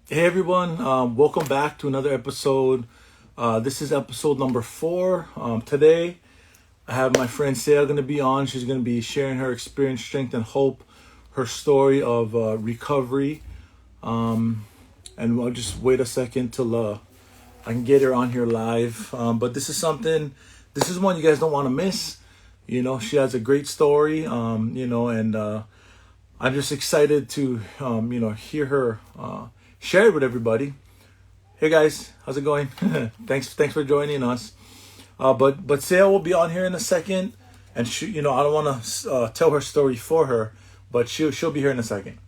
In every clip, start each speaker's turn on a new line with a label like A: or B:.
A: Hey everyone, welcome back to another episode. This is episode number 4. Today, I have my friend Seija going to be on. She's going to be sharing her experience, strength, and hope, her story of recovery. And I'll just wait a second till I can get her on here live. But this is one you guys don't want to miss. She has a great story, and I'm just excited to, hear her share it with everybody. Hey guys, how's it going? Thanks for joining us. But Sarah will be on here in a second, and I don't want to tell her story for her, but she'll be here in a second.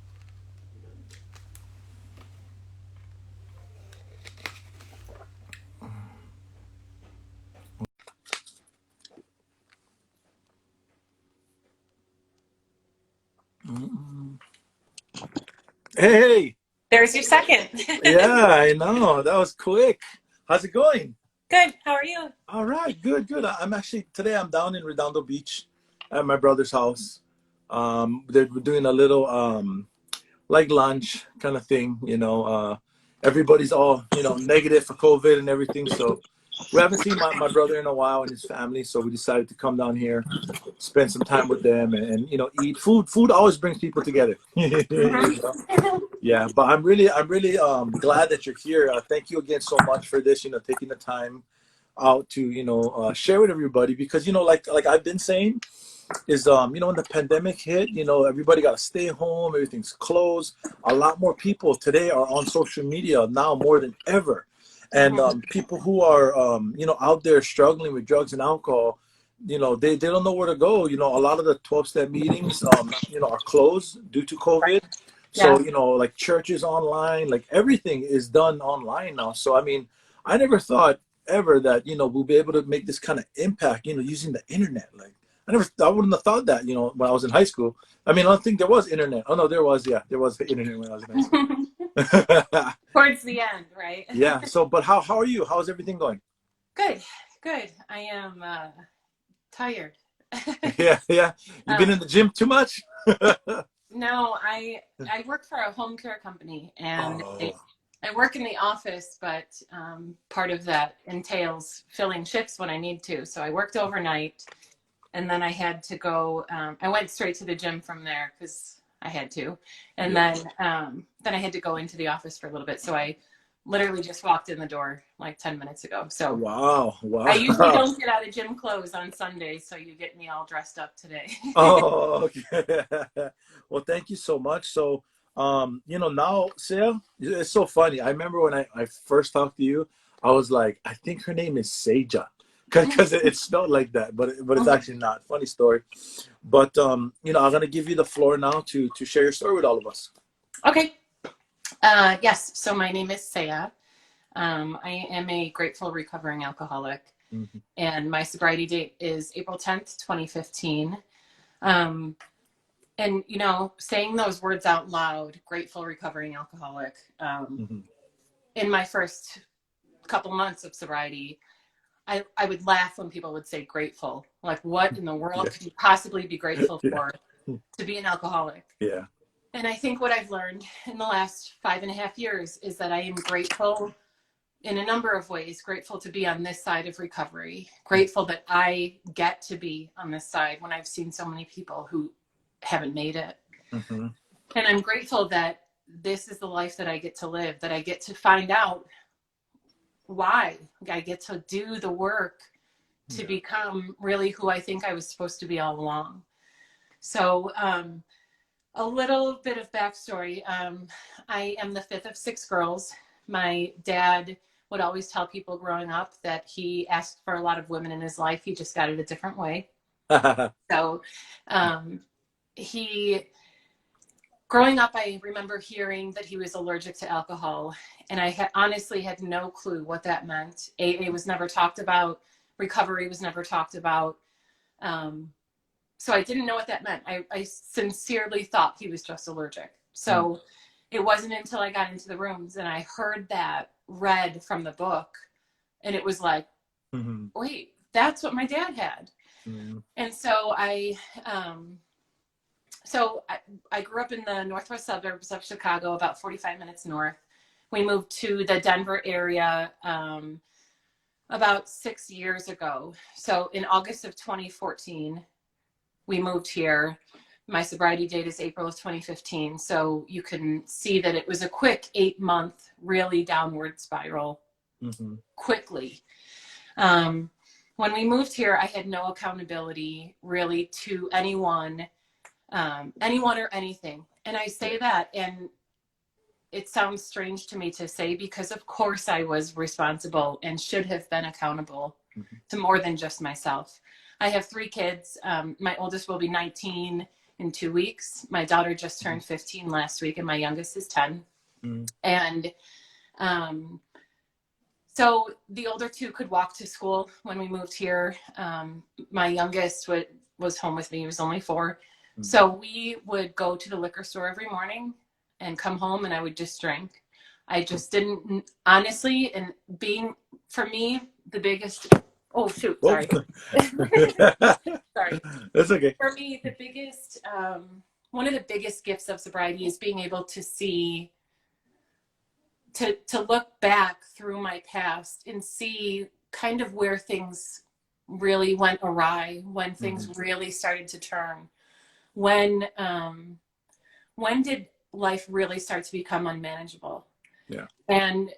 A: Hey,
B: There's your second.
A: yeah, I know that was quick. How's it going?
B: Good. How are you?
A: All right, good. I'm actually today I'm down in Redondo Beach at my brother's house. They're doing a little like lunch kind of thing. Everybody's all negative for COVID and everything, so we haven't seen my brother in a while and his family, so we decided to come down here, spend some time with them, and eat food. Food always brings people together. Yeah, but I'm really glad that you're here. Thank you again so much for this. Taking the time out to share with everybody, because like I've been saying is when the pandemic hit, everybody got to stay home, everything's closed. A lot more people today are on social media now more than ever, and people who are out there struggling with drugs and alcohol, they don't know where to go. A lot of the 12-step meetings are closed due to COVID. So
B: Yeah.
A: like churches online, like everything is done online now. So I mean, I never thought ever that we'll be able to make this kind of impact using the internet. Like I wouldn't have thought that, when I was in high school. I mean, I don't think there was internet. Oh no, there was. Yeah, there was the internet when I was in high school.
B: Towards the end, right?
A: Yeah. So, but how are you? How's everything going?
B: Good. Good. I am tired.
A: Yeah, yeah. You've been in
B: um,
A: the gym too much?
B: no, I work for a home care company, and
A: Oh,
B: I work in the office, but part of that entails filling shifts when I need to. So I worked overnight, and then I had to go. I went straight to the gym from there because I had to, and
A: yeah.
B: then I had to go into the office for a little bit. So I literally just walked in the door like 10 minutes ago. So
A: Wow,
B: I usually
A: wow.
B: don't get out of gym clothes on Sundays, so you get me all dressed up today.
A: Oh, okay. Well, thank you so much. So, now, Sarah, it's so funny. I remember when I first talked to you, I was like, I think her name is Seija, because it spelled like that, but it's actually not. Funny story. But I'm gonna give you the floor now to share your story with all of us.
B: Okay. Yes. So my name is Seija. I am a grateful recovering alcoholic,
A: Mhm.
B: and my sobriety date is April 10th, 2015. Um, and saying those words out loud, grateful recovering alcoholic,
A: Mhm.
B: in my first couple months of sobriety, I would laugh when people would say grateful. Like, what in the
A: Yeah,
B: world could you possibly be grateful
A: yeah,
B: for to be an alcoholic?
A: yeah.
B: And I think what I've learned in the last 5.5 years is that I am grateful in a number of ways. Grateful to be on this side of recovery, grateful that I get to be on this side when I've seen so many people who haven't made it.
A: Hmm.
B: And I'm grateful that this is the life that I get to live, that I get to find out why. I get to do the work to
A: Yeah.
B: become really who I think I was supposed to be all along. So, a little bit of backstory. I am the fifth of 6 girls. My dad would always tell people growing up that he asked for a lot of women in his life. He just got it a different way. So, um, he, growing up, I remember hearing that he was allergic to alcohol, and I honestly had no clue what that meant. AA was never talked about. Recovery was never talked about. Um, so I didn't know what that meant. I sincerely thought he was just allergic. So it wasn't until I got into the rooms and I heard that read from the book, and it was like,
A: Hmm.
B: wait, that's what my dad had.
A: Hmm.
B: And so I grew up in the northwest suburbs of Chicago, about 45 minutes north. We moved to the Denver area about 6 years ago. So in August of 2014, we moved here. My sobriety date is April of 2015. So you can see that it was a quick 8-month, really downward spiral quickly. When we moved here, I had no accountability really to anyone or anything. And I say that, and it sounds strange to me to say, because of course I was responsible and should have been accountable to more than just myself. I have 3 kids. My oldest will be 19 in 2 weeks. My daughter just turned 15 last week, and my youngest is 10. And so the older 2 could walk to school when we moved here. My youngest was home with me. He was only 4. So we would go to the liquor store every morning and come home, and I would just drink. I just didn't, honestly, and being, for me, the biggest, oh shoot, sorry. Sorry.
A: That's okay.
B: For me, the biggest, one of the biggest gifts of sobriety is being able to see, to look back through my past and see kind of where things really went awry, when things really started to turn. When did life really start to become unmanageable?
A: Yeah.
B: And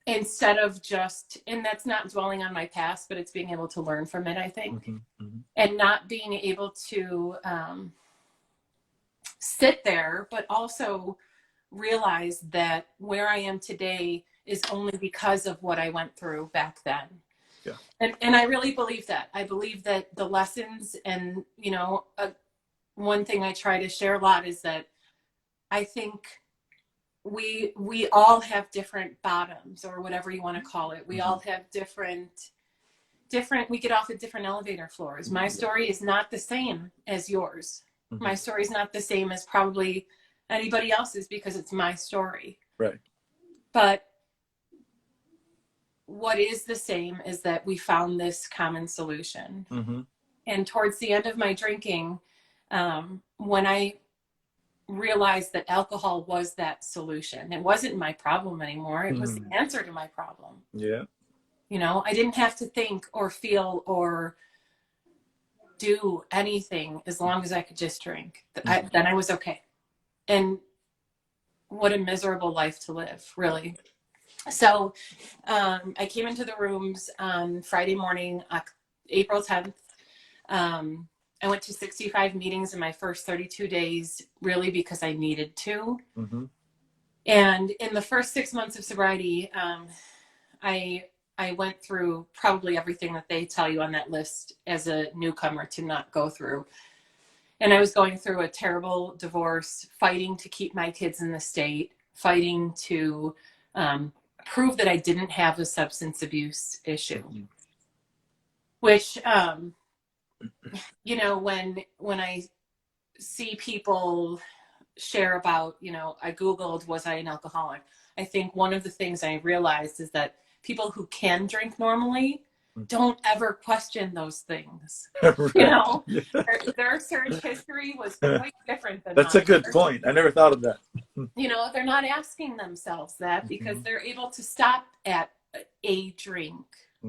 B: instead of just, and that's not dwelling on my past, but it's being able to learn from it, I think. And not being able to sit there, but also realize that where I am today is only because of what I went through back then.
A: Yeah.
B: And I really believe that. I believe that the lessons, and, you know, one thing I try to share a lot is that I think we all have different bottoms, or whatever you want to call it. We all have different, we get off at different elevator floors. My story is not the same as yours. My story is not the same as probably anybody else's, because it's my story.
A: Right.
B: But what is the same is that we found this common solution. And towards the end of my drinking, when I realized that alcohol was that solution, it wasn't my problem anymore. It was the answer to my problem.
A: Yeah.
B: You know, I didn't have to think or feel or do anything as long as I could just drink. Then I was okay. And what a miserable life to live, really. So I came into the rooms on Friday morning, April 10th. I went to 65 meetings in my first 32 days, really because I needed to. And in the first 6 months of sobriety, I went through probably everything that they tell you on that list as a newcomer to not go through. And I was going through a terrible divorce, fighting to keep my kids in the state, fighting to prove that I didn't have a substance abuse issue. Which, you know, when I see people share about, you know, I Googled, was I an alcoholic? I think one of the things I realized is that people who can drink normally don't ever question those things. Right. You know, their search history was quite different than
A: That's
B: mine.
A: a good point. I never thought of that.
B: You know, they're not asking themselves that because they're able to stop at a drink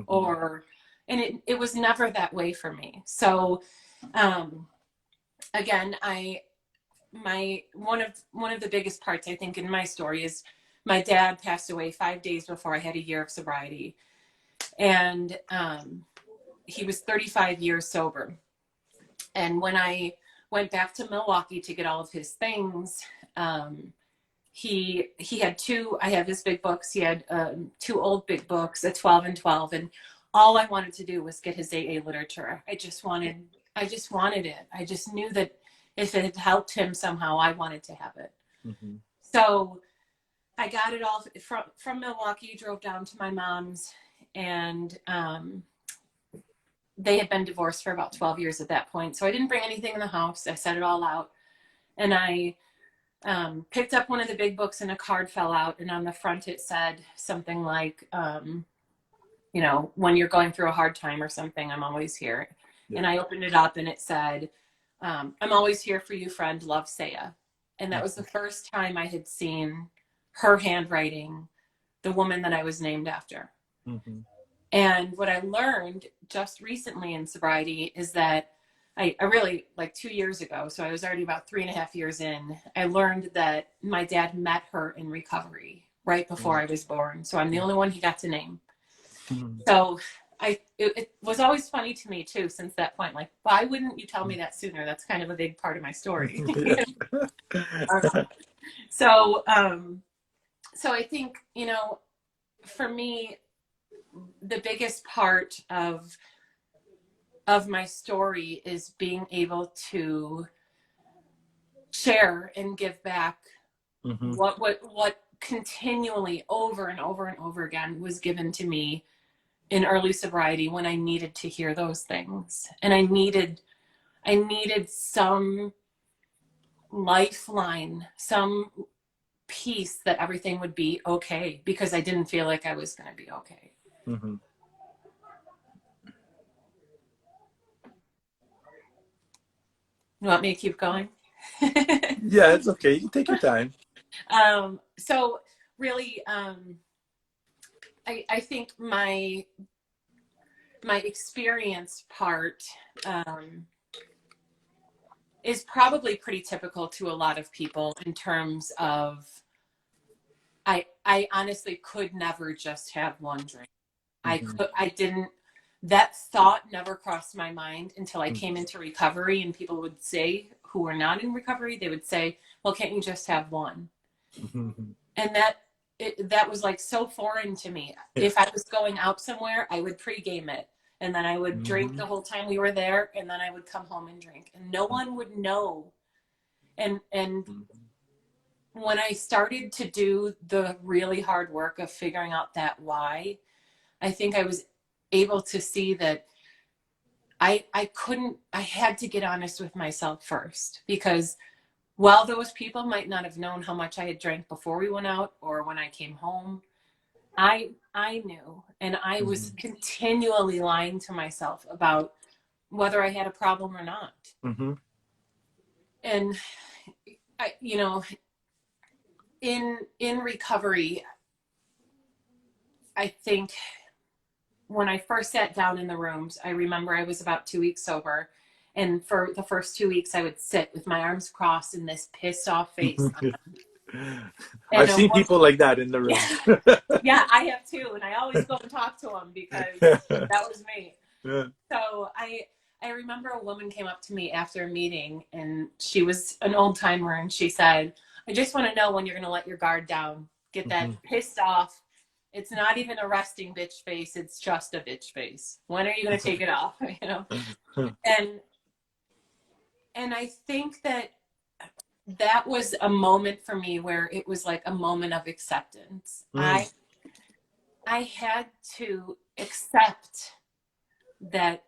B: or, and it was never that way for me. So, again, one of the biggest parts I think in my story is my dad passed away 5 days before I had a year of sobriety. And he was 35 years sober. And when I went back to Milwaukee to get all of his things, he had I have his big books. He had 2 old big books, a 12 and 12. And all I wanted to do was get his AA literature. I just wanted it. I just knew that if it had helped him somehow, I wanted to have it. So I got it all from Milwaukee, drove down to my mom's, and they had been divorced for about 12 years at that point. So I didn't bring anything in the house. I set it all out. And I picked up one of the big books and a card fell out. And on the front, it said something like, you know, when you're going through a hard time or something, I'm always here. Yeah. And I opened it up and it said, I'm always here for you, friend. Love, Seija. And that was the first time I had seen her handwriting, the woman that I was named after.
A: Mm-hmm.
B: And what I learned just recently in sobriety is that I really, like 2 years ago, so I was already about 3.5 years in, I learned that my dad met her in recovery right before I was born. So I'm the only one he got to name.
A: Mm-hmm.
B: So it was always funny to me too, since that point, like, why wouldn't you tell me that sooner? That's kind of a big part of my story. So, so I think, you know, for me, the biggest part of my story is being able to share and give back
A: Mm-hmm.
B: what continually over and over and over again was given to me in early sobriety when I needed to hear those things. And I needed some lifeline, some peace that everything would be okay, because I didn't feel like I was going to be okay.
A: Mm-hmm.
B: You want me to keep going?
A: Yeah, it's okay. You take your time.
B: So really, I think my experience part is probably pretty typical to a lot of people in terms of I honestly could never just have one drink.
A: Mm-hmm.
B: I didn't, that thought never crossed my mind until I came into recovery, and people would say, who were not in recovery, they would say, well, can't you just have one?
A: Mm-hmm.
B: And that was like so foreign to me.
A: Yeah.
B: If I was going out somewhere, I would pregame it, and then I would drink
A: Mm-hmm.
B: the whole time we were there, and then I would come home and drink, and no one would know. And when I started to do the really hard work of figuring out that why, I think I was able to see that I had to get honest with myself first, because while those people might not have known how much I had drank before we went out or when I came home, I knew, and I was continually lying to myself about whether I had a problem or not.
A: Mm-hmm.
B: And I, you know, in recovery, I think when I first sat down in the rooms, I remember I was about 2 weeks sober. And for the first 2 weeks, I would sit with my arms crossed and this pissed off face. And
A: I've seen people like that in the room.
B: yeah, I have too. And I always go and talk to them because that was me.
A: Yeah.
B: So I remember a woman came up to me after a meeting, and she was an old timer, and she said, I just want to know when you're going to let your guard down, get that pissed off. It's not even a resting bitch face. It's just a bitch face. When are you going to take it off? You know? And I think that was a moment for me where it was like a moment of acceptance. I had to accept that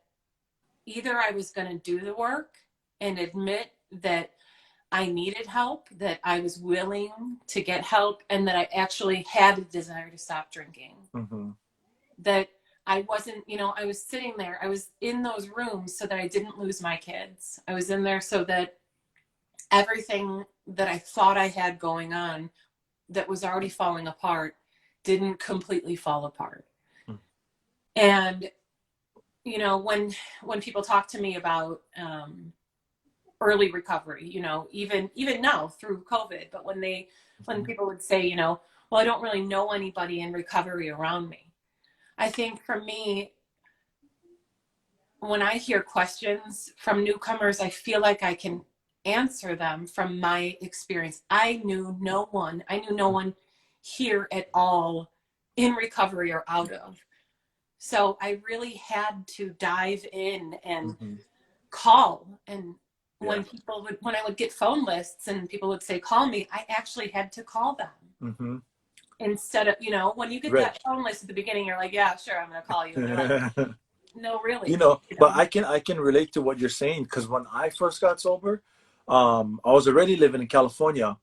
B: either I was going to do the work and admit that I needed help, that I was willing to get help, and that I actually had a desire to stop drinking. That I wasn't, you know, I was sitting there, I was in those rooms so that I didn't lose my kids. I was in there so that everything that I thought I had going on that was already falling apart didn't completely fall apart. And, you know, when people talk to me about early recovery, you know, even now through COVID, but when people would say, you know, well, I don't really know anybody in recovery around me. I think for me, when I hear questions from newcomers, I feel like I can answer them from my experience. I knew no one here at all in recovery or out of. So I really had to dive in and call. And when I would get phone lists and people would say, call me, I actually had to call them. Instead of, you know, when you get that phone list at the beginning, you're like, yeah, sure, I'm going to call you. And you're like, no, really.
A: You know, but I can relate to what you're saying, because when I first got sober, I was already living in California,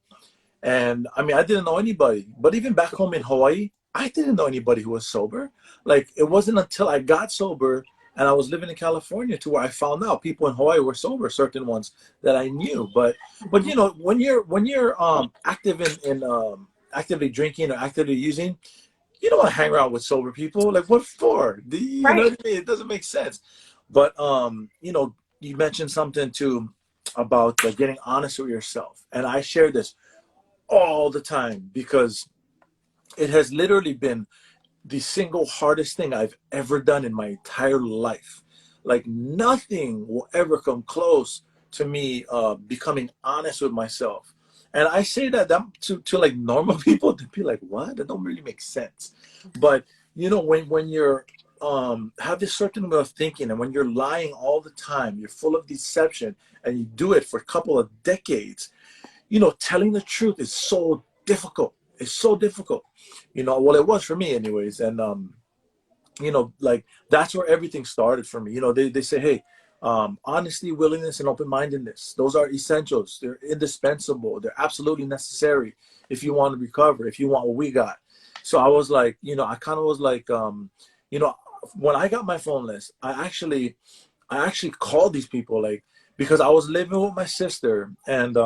A: and I mean, I didn't know anybody. But even back home in Hawaii, I didn't know anybody who was sober. Like, it wasn't until I got sober and I was living in California to where I found out people in Hawaii were sober, certain ones that I knew. But you know, when you're active actively drinking or actively using, you don't want to hang around with sober people. Like, what for? You know
B: Right.
A: what I mean? It doesn't make sense. But you know, you mentioned something too about like getting honest with yourself, and I share this all the time because it has literally been the single hardest thing I've ever done in my entire life. Like nothing will ever come close to me becoming honest with myself. And I say that to like normal people to be like, what? That don't really make sense. But you know, when you're have this certain way of thinking, and when you're lying all the time, you're full of deception, and you do it for a couple of decades, you know, telling the truth is so difficult. It's so difficult. You know, well, it was for me anyways. And you know, like that's where everything started for me. You know, they say, hey, honesty, willingness, and open-mindedness, those are essentials. They're indispensable. They're absolutely necessary if you want to recover, if you want what we got. So I was like, you know, I kind of was like, you know, when I got my phone list, I actually called these people, like, because I was living with my sister, and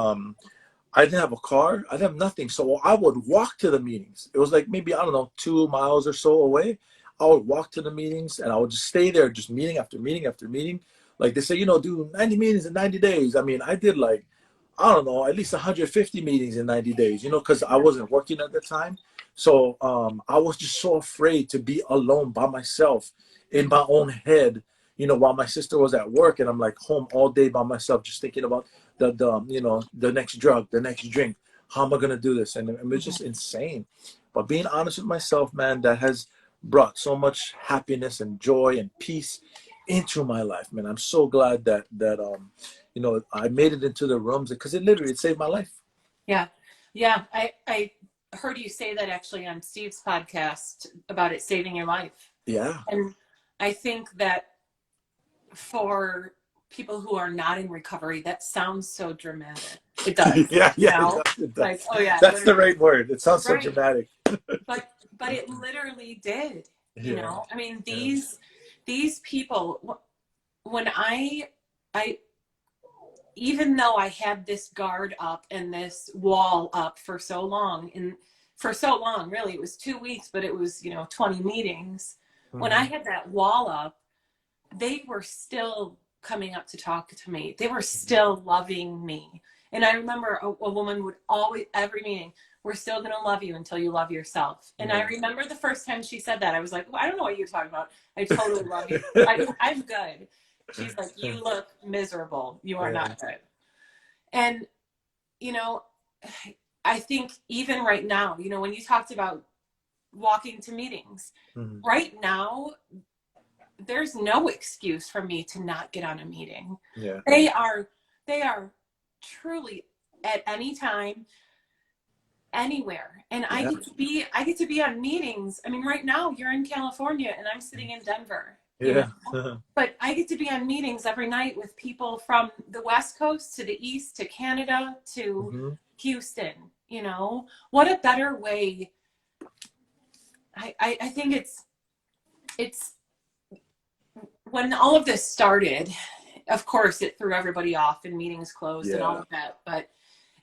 A: I didn't have a car. I didn't have nothing. So I would walk to the meetings. It was like maybe, I don't know, 2 miles or so away. I would walk to the meetings, and I would just stay there, just meeting after meeting after meeting. Like they say, you know, do 90 meetings in 90 days. I mean, I did like, I don't know, at least 150 meetings in 90 days, you know, because I wasn't working at the time. So I was just so afraid to be alone by myself in my own head, you know, while my sister was at work, and I'm like home all day by myself, just thinking about the you know, the next drug, the next drink. How am I gonna do this? And it was just insane. But being honest with myself, man, that has brought so much happiness and joy and peace into my life, man. I'm so glad that you know, I made it into the rooms because it saved my life.
B: Yeah. Yeah. I heard you say that actually on Steve's podcast about it saving your life.
A: Yeah.
B: And I think that for people who are not in recovery, that sounds so dramatic. It does,
A: Yeah,
B: you
A: yeah, it
B: know,
A: does, it
B: like,
A: does.
B: oh yeah,
A: That's the
B: literally.
A: right word. It sounds so
B: Right.
A: dramatic.
B: But it literally did, you
A: Yeah.
B: know, I mean,
A: Yeah.
B: these people, when I, even though I had this guard up and this wall up for so long, and for so long, really, it was 2 weeks, but it was, you know, 20 meetings. When I
A: Mhm.
B: had that wall up, they were still coming up to talk to me. They were still loving me. And I remember a woman would always, every meeting, we're still going to love you until you love yourself. And I
A: Yeah.
B: remember the first time she said that, I was like, well, I don't know what you're talking about. I totally love you. I'm good. She's like, you look miserable. You are
A: Yeah.
B: not good. And, you know, I think even right now, you know, when you talked about walking to meetings,
A: Mhm.
B: right now, there's no excuse for me to not get on a meeting.
A: Yeah.
B: They are truly at any time, anywhere. And
A: Yeah.
B: I get to be on meetings. I mean, right now you're in California and I'm sitting in Denver, you
A: Yeah.
B: know. But I get to be on meetings every night with people from the West Coast to the East to Canada to
A: Mhm.
B: Houston, you know. What a better way. I think it's when all of this started, of course, it threw everybody off and meetings closed and all
A: Yeah.
B: of that.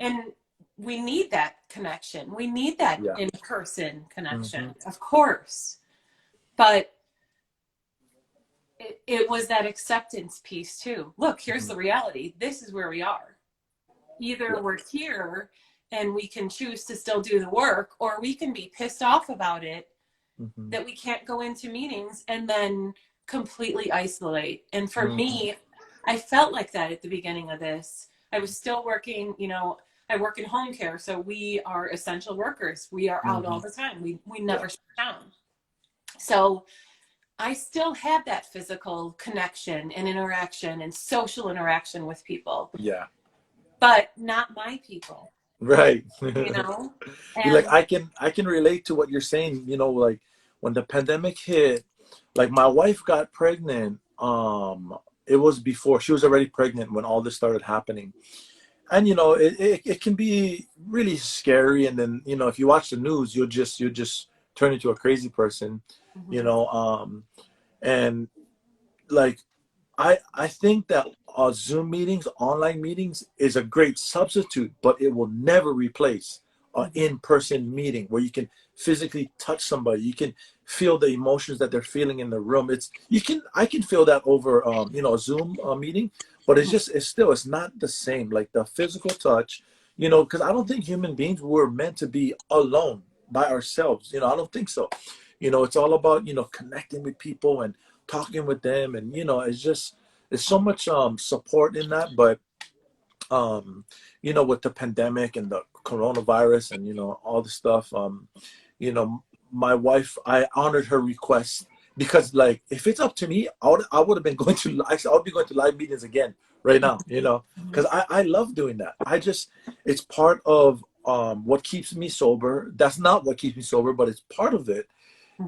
B: And we need that connection. We need that
A: Yeah.
B: in-person connection,
A: Mhm.
B: of course. But it was that acceptance piece too. Look, here's
A: Mhm.
B: the reality. This is where we are.
A: Yeah.
B: Either we're here and we can choose to still do the work, or we can be pissed off about it
A: Mhm.
B: that we can't go into meetings and then completely isolate. And for
A: Mhm.
B: me, I felt like that at the beginning of this. I was still working, you know, I work in home care, so we are essential workers. We are out all
A: Mhm.
B: the time. We
A: Yeah.
B: never shut down. So I still had that physical connection and interaction and social interaction with people,
A: Yeah.
B: but not my people,
A: Right.
B: you know?
A: You like
B: And
A: I can relate to what you're saying, you know, like when the pandemic hit, like my wife got pregnant, it was before she was already pregnant when all this started happening. And you know, it can be really scary, and then, you know, if you watch the news, you'll just turn into a crazy person, you
B: mhm,
A: know, and like I think that Zoom meetings, online meetings is a great substitute, but it will never replace in-person meeting where you can physically touch somebody. You can feel the emotions that they're feeling in the room. I can feel that over a Zoom meeting, but it's not the same. Like the physical touch, because I don't think human beings were meant to be alone by ourselves. I don't think so. It's all about connecting with people and talking with them, and it's so much support in that. But with the pandemic and the coronavirus and all the stuff, you know, my wife, I honored her request because, like, if it's up to me, I would have been going to, actually, I would be going to live meetings again right now, because I love doing that. It's part of what keeps me sober. That's not what keeps me sober, but it's part of it.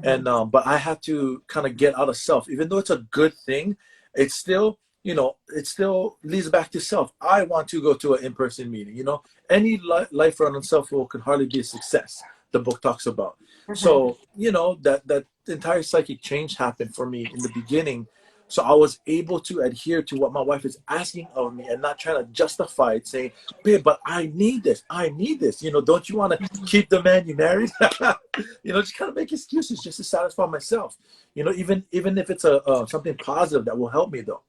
A: And but I had to kind of get out of self, even though it's a good thing. It's still, it still leads back to self. I want to go to an in-person meeting. Any life run on self will can hardly be a success, the book talks about. So that entire psychic change happened for me in the beginning, so I was able to adhere to what my wife is asking of me and not trying to justify it, saying, babe, but I need this, don't you want to keep the man you married? Just kind of make excuses just to satisfy myself, even if it's a something positive that will help me, though.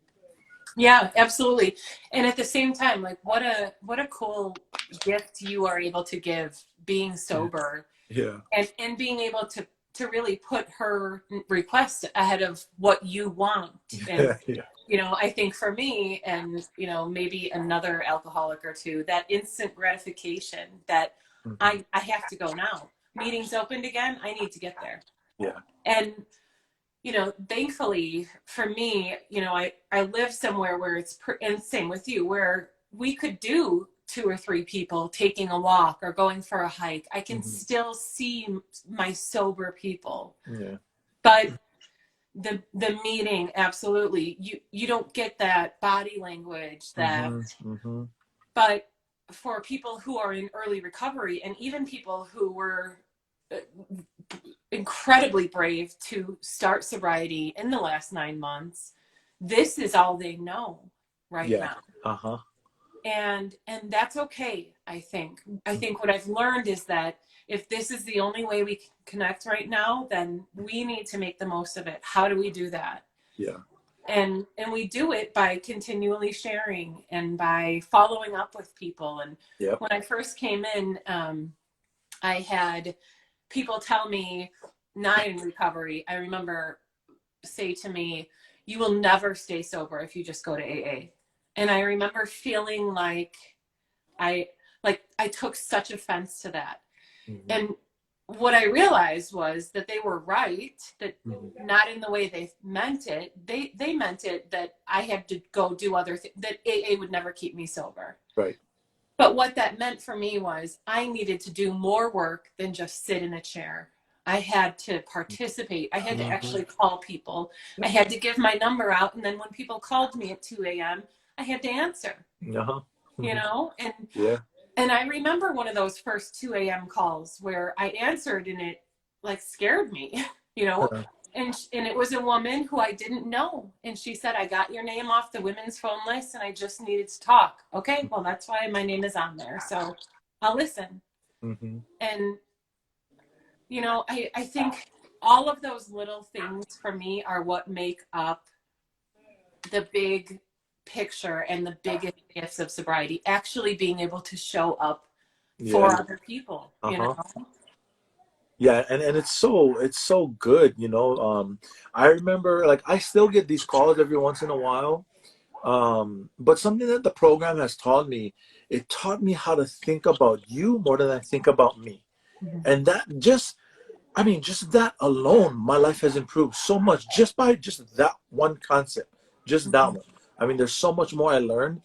B: Yeah, absolutely. And at the same time, like, what a cool gift you are able to give, being sober.
A: Yeah.
B: And being able to really put her request ahead of what you want. And
A: Yeah.
B: I think for me, and maybe another alcoholic or two, that instant gratification that I have to go now. Meeting's opened again, I need to get there.
A: Yeah.
B: And thankfully for me, I live somewhere where it's and same with you, where we could do 2 or 3 people taking a walk or going for a hike. I can still see my sober people.
A: Yeah.
B: But the meeting, absolutely, you don't get that body language that. But for people who are in early recovery, and even people who were incredibly brave to start sobriety in the last 9 months, this is all they know right now. And that's okay. I think what I've learned is that if this is the only way we can connect right now, then we need to make the most of it. How do we do that?
A: Yeah.
B: And we do it by continually sharing and by following up with people. And when I first came in, I had people tell me, not in recovery, I remember, say to me, you will never stay sober if you just go to AA. And I remember feeling like I took such offense to that. And what I realized was that they were right, that not in the way they meant it. They meant it that I had to go do other things, that AA would never keep me sober.
A: Right.
B: But what that meant for me was I needed to do more work than just sit in a chair. I had to participate. I had to actually call people. I had to give my number out. And then when people called me at 2 a.m., I had to answer. And I remember one of those first 2 a.m. calls where I answered, and it like scared me, and it was a woman who I didn't know. And she said, I got your name off the women's phone list and I just needed to talk. Okay, well, that's why my name is on there. So I'll listen. And, I think all of those little things for me are what make up the big picture and the biggest gifts of sobriety, actually being able to show up for other people,
A: Yeah, and it's so good, I remember, like, I still get these calls every once in a while, but something that the program has taught me, it taught me how to think about you more than I think about me. And that just that alone, my life has improved so much just by just that one concept, just that one. There's so much more I learned.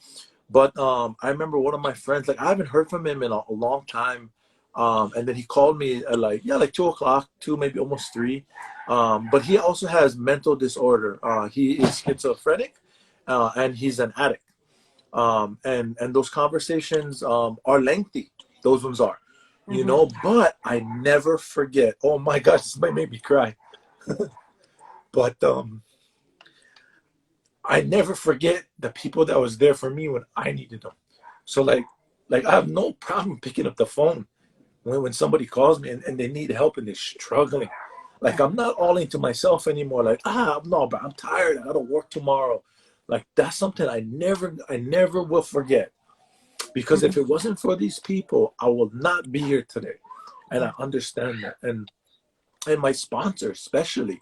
A: But I remember one of my friends, like, I haven't heard from him in a long time. And then he called me at like 2:00, 2, maybe almost 3. But he also has mental disorder. He is schizophrenic, and he's an addict. And those conversations are lengthy. Those ones are, but I never forget. Oh my gosh, this might make me cry. But I never forget the people that was there for me when I needed them. So like I have no problem picking up the phone when somebody calls me and they need help and they're struggling. Like, I'm not all into myself anymore. Like, no, but I'm tired. I gotta work tomorrow. Like, that's something I never will forget. Because if it wasn't for these people, I will not be here today. And I understand that. And my sponsor, especially,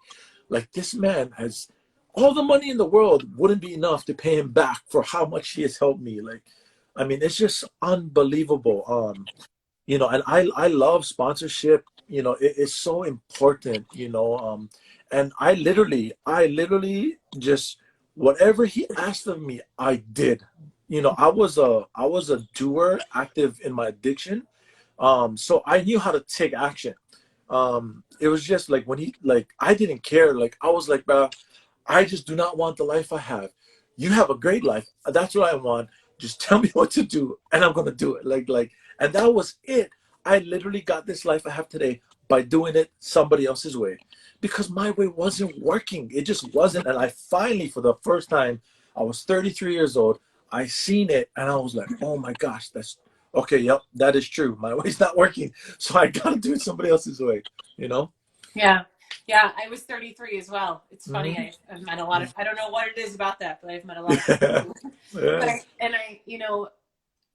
A: like, this man has all the money in the world wouldn't be enough to pay him back for how much he has helped me. Like, I mean, it's just unbelievable. And I love sponsorship. It's so important. And I literally just whatever he asked of me, I did. I was a doer, active in my addiction. So I knew how to take action. It was just like when he like I didn't care. Like, I was like, bro, I just do not want the life I have. You have a great life. That's what I want. Just tell me what to do, and I'm gonna do it. And that was it. I literally got this life I have today by doing it somebody else's way, because my way wasn't working. It just wasn't. And I finally, for the first time, I was 33 years old. I seen it, and I was like, oh my gosh, that's okay. Yep, that is true. My way's not working, so I gotta do it somebody else's way. You know?
B: Yeah. Yeah. I was 33 as well. It's funny.
A: Mm-hmm.
B: I've met a lot of, I don't know what it is about that, but I've met a lot of people.
A: Yeah.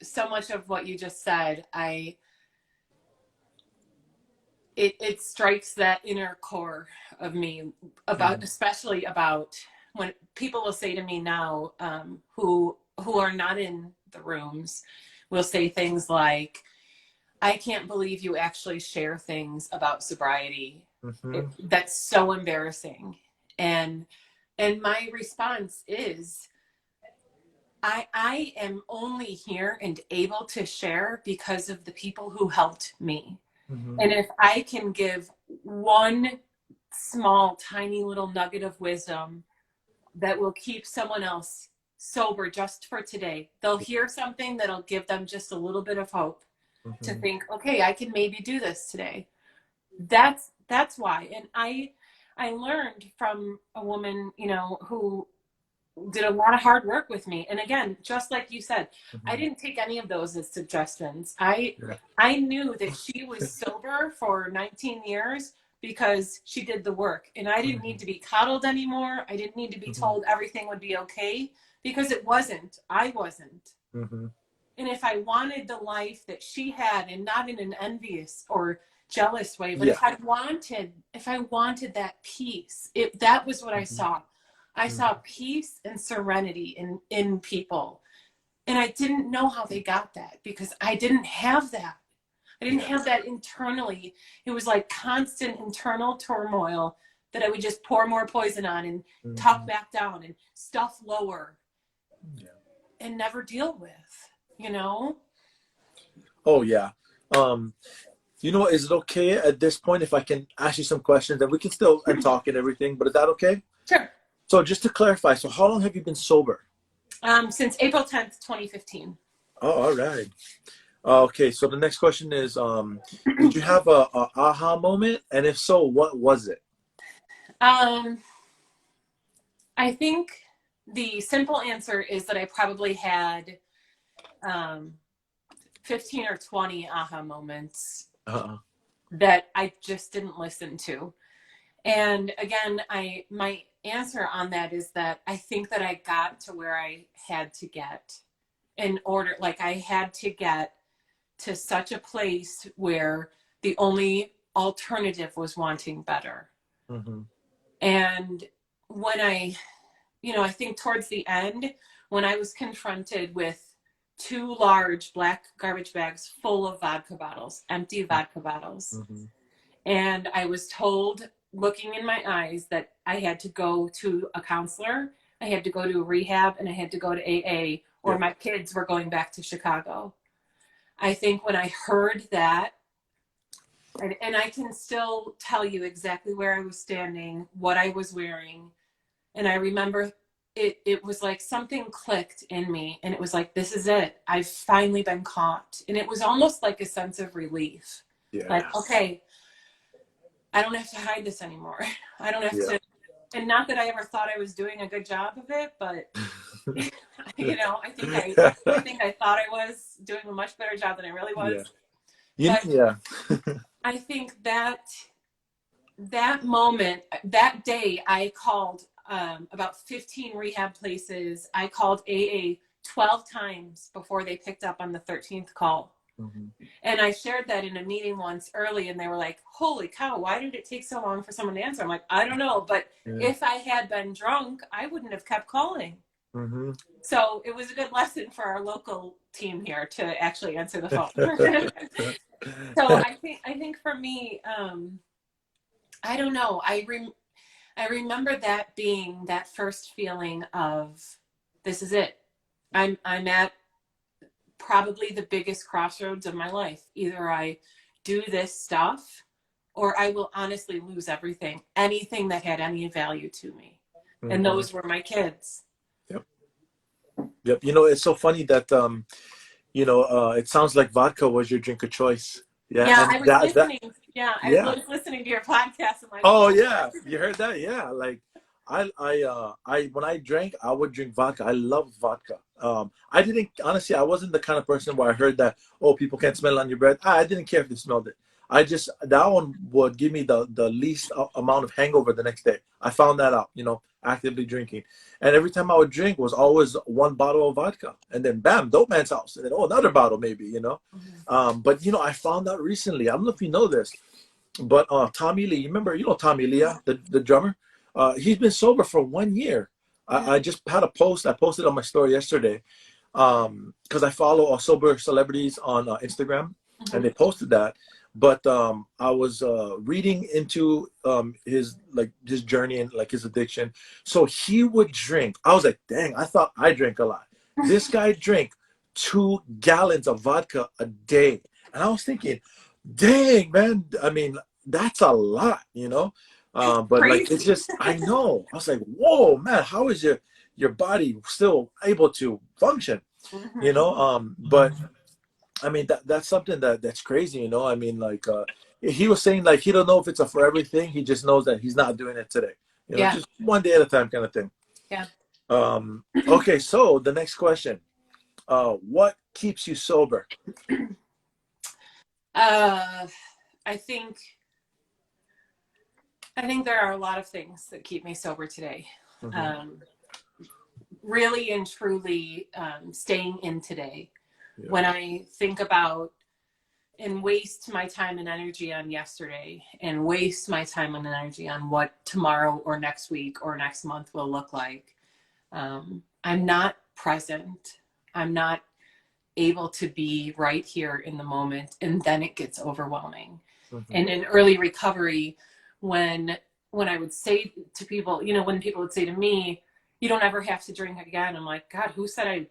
B: So much of what you just said, it strikes that inner core of me about, especially about when people will say to me now, who are not in the rooms, will say things like, I can't believe you actually share things about sobriety.
A: Mm-hmm.
B: That's so embarrassing. And my response is, I am only here and able to share because of the people who helped me.
A: Mm-hmm.
B: And if I can give one small, tiny little nugget of wisdom that will keep someone else sober just for today, they'll hear something that'll give them just a little bit of hope to think, okay, I can maybe do this today. That's why. And I learned from a woman, who did a lot of hard work with me. And again, just like you said, I didn't take any of those as suggestions. I knew that she was sober for 19 years because she did the work. And I didn't need to be coddled anymore. I didn't need to be told everything would be okay, because it wasn't. I wasn't. And if I wanted the life that she had, and not in an envious or jealous way, but if I wanted that peace, that was what I saw. I saw peace and serenity in people. And I didn't know how they got that, because I didn't have that. I didn't have that internally. It was like constant internal turmoil that I would just pour more poison on and talk back down and stuff lower and never deal with,
A: Oh yeah. Is it okay at this point if I can ask you some questions, and we can still talk and everything, but is that okay?
B: Sure.
A: So just to clarify, so how long have you been sober?
B: Since April 10th, 2015.
A: Oh, all right. Okay, so the next question is, did you have a aha moment? And if so, what was it?
B: I think the simple answer is that I probably had 15 or 20 aha moments that I just didn't listen to. And again, my answer on that is that I think that I got to where I had to get in order, like I had to get to such a place where the only alternative was wanting better. And when I think towards the end, when I was confronted with 2 large black garbage bags full of vodka bottles, empty vodka bottles, and I was told, looking in my eyes, that I had to go to a counselor, I had to go to a rehab, and I had to go to AA, or my kids were going back to Chicago. I think when I heard that, and I can still tell you exactly where I was standing, what I was wearing, and I remember it was like something clicked in me, and it was like, this is it. I've finally been caught. And it was almost like a sense of relief. Like, okay, I don't have to hide this anymore. I don't have to, and not that I ever thought I was doing a good job of it, but I think I thought I was doing a much better job than I really was. But
A: Yeah.
B: I think that moment, that day, I called about 15 rehab places. I called AA 12 times before they picked up on the 13th call.
A: Hmm.
B: And I shared that in a meeting once early, and they were like, holy cow, why did it take so long for someone to answer? I'm like, I don't know. But
A: Yeah.
B: if I had been drunk, I wouldn't have kept calling.
A: Hmm.
B: So it was a good lesson for our local team here to actually answer the phone. So I think for me, I don't know. I remember that being that first feeling of, this is it. I'm at probably the biggest crossroads of my life. Either I do this stuff or I will honestly lose everything, anything that had any value to me. And
A: Hmm.
B: those were my kids.
A: Yep. Yep. You know, it's so funny that it sounds like vodka was your drink of choice. Yeah,
B: Yeah,
A: and
B: I was
A: that
B: listening. Yeah, I
A: yeah.
B: was listening to your podcast. I'm like,
A: Oh
B: oh,
A: yeah, you heard that? Yeah, like I when I drank, I would drink vodka. I love vodka. I didn't honestly. I wasn't the kind of person where I heard that, oh, people can't smell it on your breath. I didn't care if they smelled it. I just, that one would give me the least amount of hangover the next day. I found that out, actively drinking, and every time I would drink was always one bottle of vodka, and then bam, dope man's house, and then another bottle maybe.
B: mhm.
A: But I found out recently. I don't know if you know this, but Tommy Lee, you remember, Tommy Lee, the drummer? He's been sober for 1 year.
B: Yeah.
A: I just had a post. I posted on my story yesterday because I follow sober celebrities on Instagram, and
B: Mhm.
A: they posted that. But I was reading into his journey and like his addiction. So he would drink. I was like, dang, I thought I drank a lot. This guy drank 2 gallons of vodka a day, and I was thinking, dang, man, I mean, that's a lot. But like, it's
B: Crazy.
A: just, I know, I was like, whoa, man, how is your body still able to function?
B: Mhm.
A: But I mean, that's something that's crazy. I mean, like, he was saying, like, he don't know if it's a forever thing. He just knows that he's not doing it today.
B: Yeah.
A: Just one day at a time kind of thing.
B: Yeah.
A: Okay, so the next question, what keeps you sober?
B: uh, I think I think there are a lot of things that keep me sober today.
A: Hmm.
B: Um, really and truly staying in today.
A: Yeah.
B: When I think about and waste my time and energy on yesterday and waste my time and energy on what tomorrow or next week or next month will look like, I'm not present. I'm not able to be right here in the moment, and then it gets overwhelming.
A: Hmm.
B: And in early recovery, when when I would say to people, when people would say to me, you don't ever have to drink again, I'm like, God, who said I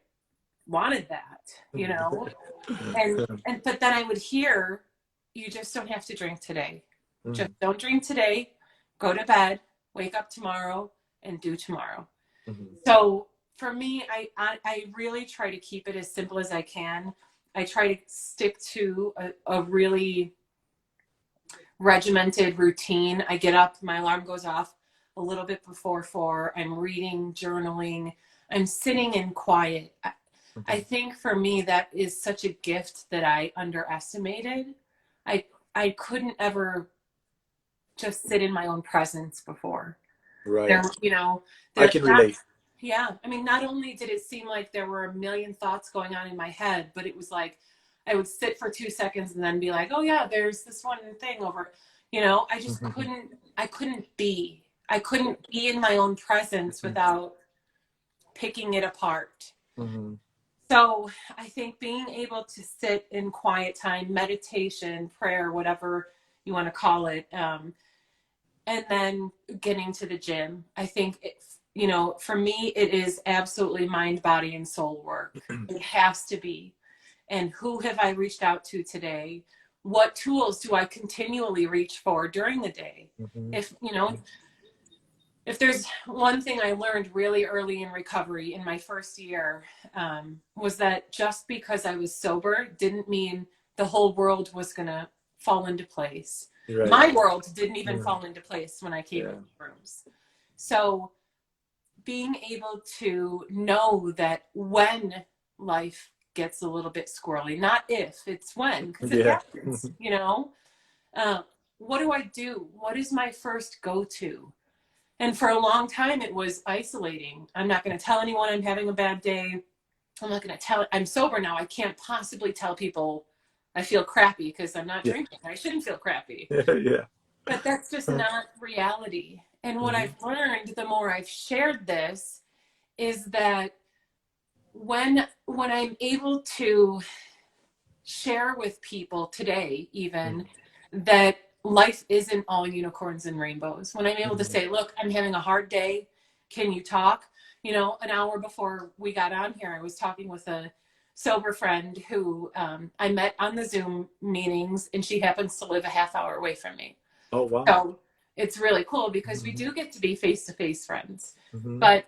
B: wanted that? And but then I would hear, you just don't have to drink today. Just
A: Hmm.
B: don't drink today, go to bed, wake up tomorrow, and do tomorrow.
A: Hmm.
B: So for me, I really try to keep it as simple as I can. I try to stick to a really regimented routine. I get up, my alarm goes off a little bit before 4. I'm reading, journaling, I'm sitting in quiet. I
A: Hmm.
B: think for me that is such a gift that I underestimated. I I couldn't ever just sit in my own presence before.
A: Right.
B: There,
A: I
B: there
A: can
B: not
A: relate.
B: yeah. I mean, not only did it seem like there were a million thoughts going on in my head, but it was like I would sit for 2 seconds and then be like, oh yeah, there's this one thing over. I just
A: Hmm.
B: I couldn't be in my own presence without picking it apart.
A: Hmm.
B: So I think being able to sit in quiet time, meditation, prayer, whatever you want to call it, and then getting to the gym. I think for me, it is absolutely mind, body, and soul work. It has to be. And who have I reached out to today? What tools do I continually reach for during the day?
A: Hmm.
B: If there's one thing I learned really early in recovery in my first year, was that just because I was sober didn't mean the whole world was going to fall into place.
A: Right.
B: My world didn't even
A: Mm.
B: fall into place when I came
A: Yeah.
B: into rooms. So being able to know that when life gets a little bit squirrely. Not if, it's when, because it
A: Yeah.
B: happens, you know? What do I do? What is my first go-to? And for a long time, it was isolating. I'm not going to tell anyone I'm having a bad day. I'm not going to tell, I'm sober now. I can't possibly tell people I feel crappy because I'm not
A: Yeah.
B: drinking. I shouldn't feel crappy.
A: Yeah.
B: But that's just not reality. And what I've learned, the more I've shared this, is that when I'm able to share with people today, even that life isn't all unicorns and rainbows, when I'm able to say, look, I'm having a hard day, can you talk? You know, an hour before we got on here, I was talking with a sober friend who I met on the Zoom meetings, and she happens to live a half hour away from me.
A: Oh, wow.
B: So it's really cool because we do get to be face-to-face friends.
A: Mm-hmm.
B: But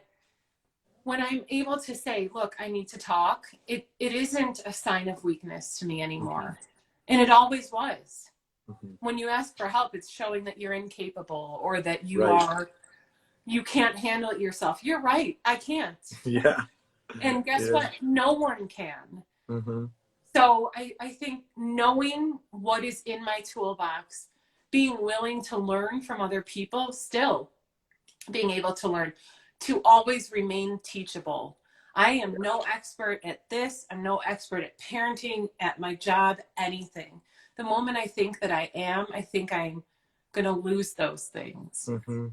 B: when I'm able to say, look, I need to talk, it isn't a sign of weakness to me anymore. And it always was. When you ask for help, it's showing that you're incapable or that you can't handle it yourself. You're right. I can't.
A: Yeah.
B: And guess what? No one can.
A: Mm-hmm.
B: So I think knowing what is in my toolbox, being willing to learn from other people, still being able to learn, to always remain teachable. I am no expert at this. I'm no expert at parenting, at my job, anything. The moment I think that I am, I think I'm going to lose those things.
A: Mm-hmm.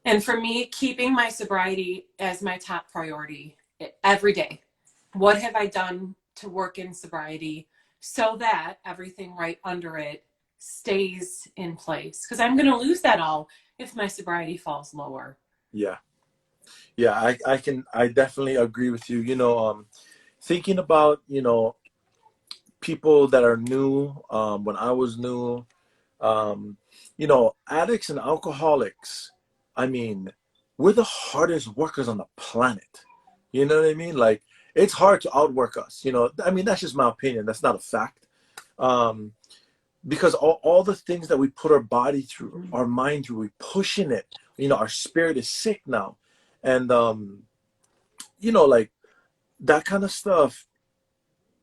B: And for me, keeping my sobriety as my top priority every day. What have I done to work in sobriety so that everything right under it stays in place? Because I'm going to lose that all if my sobriety falls lower.
A: Yeah. Yeah, I definitely agree with you. You know, thinking about, you know, people that are new, when I was new, you know, addicts and alcoholics, I mean, we're the hardest workers on the planet. You know what I mean? Like, it's hard to outwork us. You know, I mean, that's just my opinion. That's not a fact. Because all the things that we put our body through, our mind through, we pushing it. You know, our spirit is sick now. And, you know, like that kind of stuff,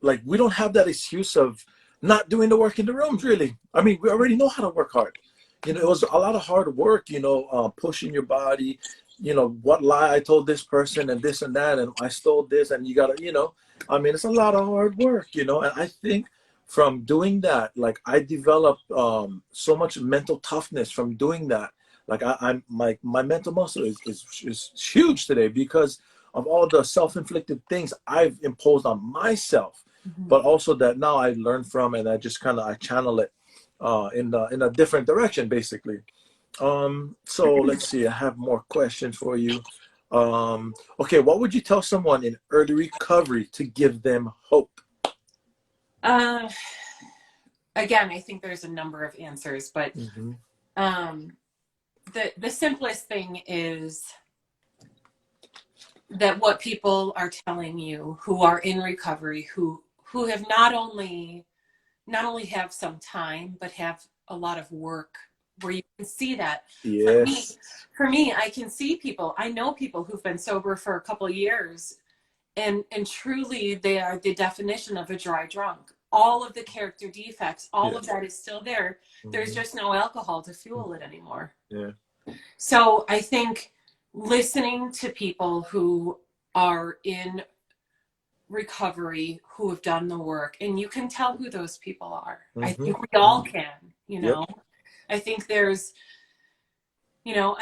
A: like we don't have that excuse of not doing the work in the rooms, really. I mean, we already know how to work hard. You know, it was a lot of hard work, you know, pushing your body, you know, what lie I told this person and this and that, and I stole this, and you gotta, you know, I mean, it's a lot of hard work, you know, and I think from doing that, like I developed so much mental toughness from doing that. Like I'm my mental muscle is huge today because of all the self-inflicted things I've imposed on myself, but also that now I learn from, and I just kind of I channel it in a different direction, basically. So let's see. I have more questions for you. Okay, what would you tell someone in early recovery to give them hope?
B: Again, I think there's a number of answers, but the simplest thing is that what people are telling you who are in recovery, who have not only have some time, but have a lot of work, where you can see that.
A: Yes.
B: For me, I can see people, I know people who've been sober for a couple of years, and truly they are the definition of a dry drunk. All of the character defects, all of that is still there. There's just no alcohol to fuel it anymore.
A: Yeah.
B: So I think listening to people who are in recovery, who have done the work, and you can tell who those people are. I think we all can, you know. I think there's, you know,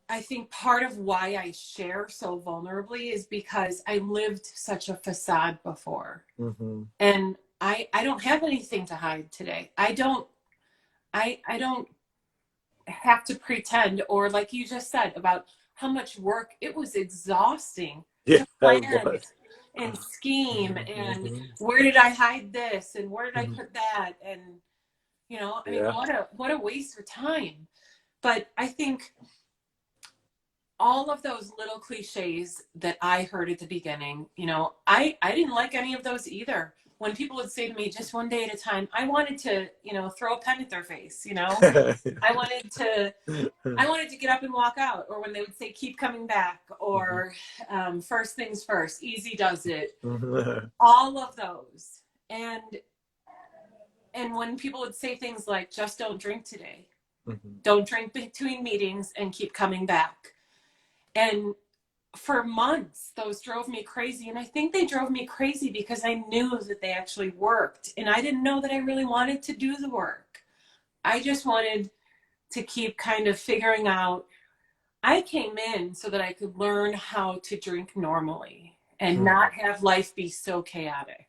B: I think part of why I share so vulnerably is because I lived such a facade before. And I don't have anything to hide today. I don't have to pretend, or like you just said about how much work. It was exhausting to plan and scheme, and where did I hide this, and where did I put that, and you know, I mean, what a waste of time. But I think all of those little cliches that I heard at the beginning, you know, I didn't like any of those either. when people would say to me, just one day at a time, I wanted to, throw a pen at their face, I wanted to get up and walk out. Or when they would say, keep coming back, or first things first, easy does it, all of those. And when people would say things like, just don't drink today, don't drink between meetings and keep coming back. And for months, those drove me crazy. And I think they drove me crazy because I knew that they actually worked. And I didn't know that I really wanted to do the work. I just wanted to keep kind of figuring out. I came in so that I could learn how to drink normally and not have life be so chaotic.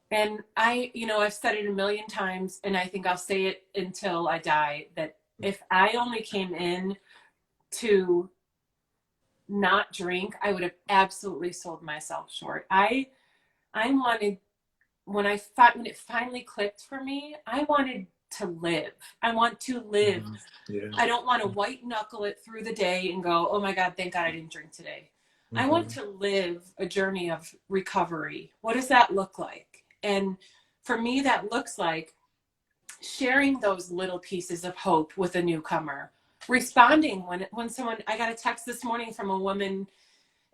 B: And I've said it a million times, and I think I'll say it until I die, that if I only came in to not drink, I would have absolutely sold myself short. I wanted, when it finally clicked for me, I wanted to live. I want to live.
A: Yeah.
B: I don't want to white knuckle it through the day and go, oh my God, thank God I didn't drink today. I want to live a journey of recovery. What does that look like? And for me, that looks like sharing those little pieces of hope with a newcomer, responding when someone, I got a text this morning from a woman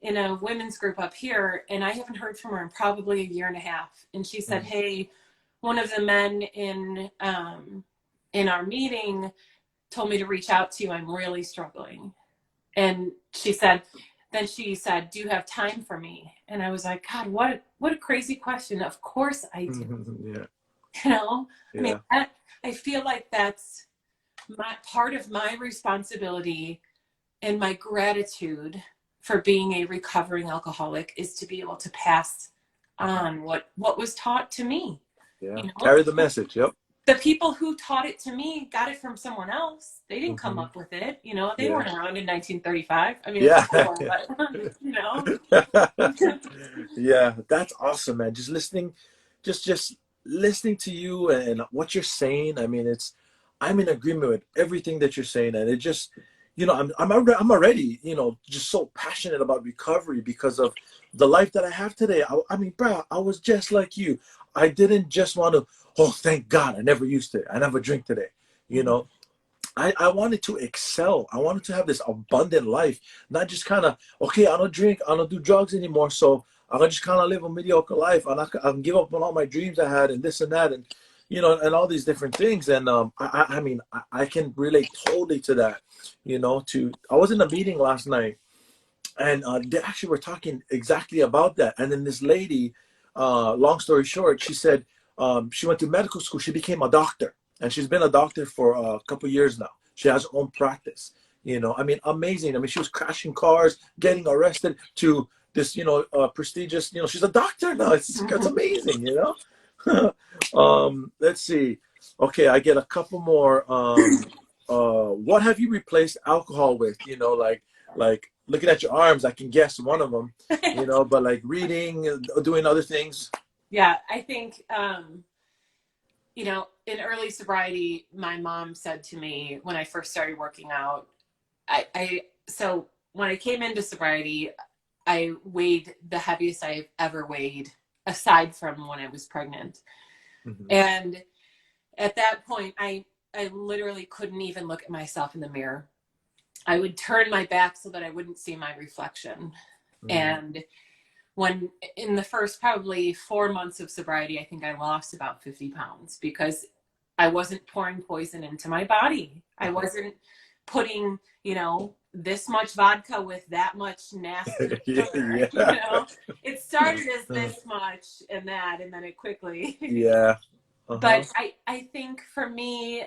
B: in a women's group up here, and I haven't heard from her in probably a year and a half. And she said, hey, one of the men in our meeting told me to reach out to you. I'm really struggling. And she said, do you have time for me? And I was like, God, what a crazy question. Of course I do.
A: Yeah.
B: I mean, I feel like that's part of my responsibility and my gratitude for being a recovering alcoholic is to be able to pass on what was taught to me.
A: Yeah. Carry the message. Yep.
B: The people who taught it to me got it from someone else. They didn't come up with it. They weren't around in 1935. I mean,
A: yeah.
B: But,
A: Yeah, that's awesome, man. Just listening, just listening to you and what you're saying. I mean, I'm in agreement with everything that you're saying, and it just, I'm already, just so passionate about recovery because of the life that I have today. I mean, bro, I was just like you. I didn't just want to, oh, thank God, I never used to. I never drink today. I wanted to excel. I wanted to have this abundant life, not just kind of, okay, I don't drink, I don't do drugs anymore, so I'm gonna just kind of live a mediocre life. I can give up on all my dreams I had and this and that, and and all these different things. And I mean, I can relate totally to that. I was in a meeting last night, and they actually were talking exactly about that. And then this lady, long story short, she said she went to medical school. She became a doctor, and she's been a doctor for a couple of years now. She has her own practice. I mean, amazing. I mean, she was crashing cars, getting arrested to this, prestigious. She's a doctor now. It's amazing. Let's see. Okay, I get a couple more. What have you replaced alcohol with? Like looking at your arms, I can guess one of them. But like reading, doing other things.
B: Yeah, I think in early sobriety, my mom said to me when I first started working out, so when I came into sobriety, I weighed the heaviest I've ever weighed, aside from when I was pregnant. And at that point, I literally couldn't even look at myself in the mirror. I would turn my back so that I wouldn't see my reflection. And when in the first probably 4 months of sobriety, I think I lost about 50 pounds because I wasn't pouring poison into my body. I wasn't putting, this much vodka with that much nasty sugar. It started as this much and that, and then it quickly.
A: Yeah.
B: But I think for me,